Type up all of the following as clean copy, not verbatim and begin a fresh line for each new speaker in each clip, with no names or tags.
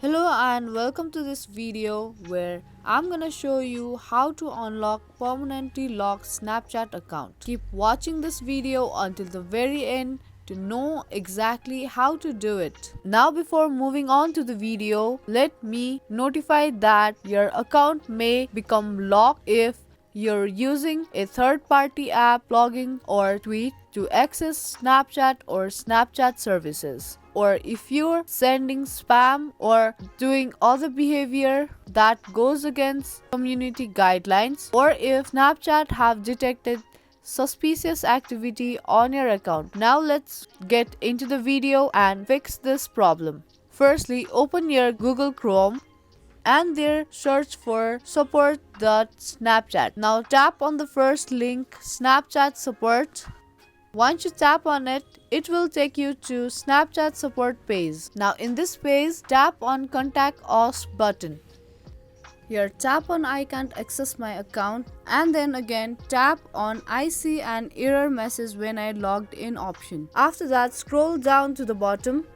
Hello and welcome to this video where I'm gonna show you how to unlock permanently locked Snapchat account. Keep watching this video until the very end to know exactly how to do it. Now before moving on to the video, let me notify that your account may become locked if you're using a third-party app, logging or tweet to access Snapchat or Snapchat services, or if you're sending spam or doing other behavior that goes against community guidelines, or if Snapchat have detected suspicious activity on your account. Now let's get into the video and fix this problem. Firstly, open your Google Chrome and there search for support.snapchat. Now tap on the first link, Snapchat support. Once you tap on it, it will take you to Snapchat support page. Now in this page, tap on contact us button. Here tap on I can't access my account and then again tap on I see an error message when I logged in option. After that, scroll down to the bottom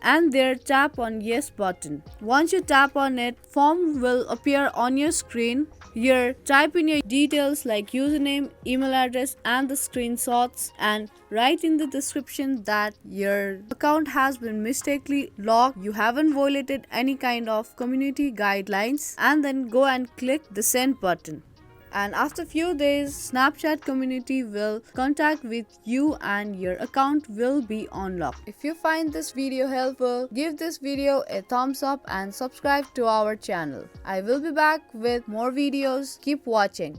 and there tap on yes button. Once you tap on it, form will appear on your screen. Here type in your details like username, email address and the screenshots, and write in the description that your account has been mistakenly locked, you haven't violated any kind of community guidelines, and then go and click the send button. And after few days, Snapchat community will contact with you and your account will be unlocked. If you find this video helpful, give this video a thumbs up and subscribe to our channel. I will be back with more videos. Keep watching.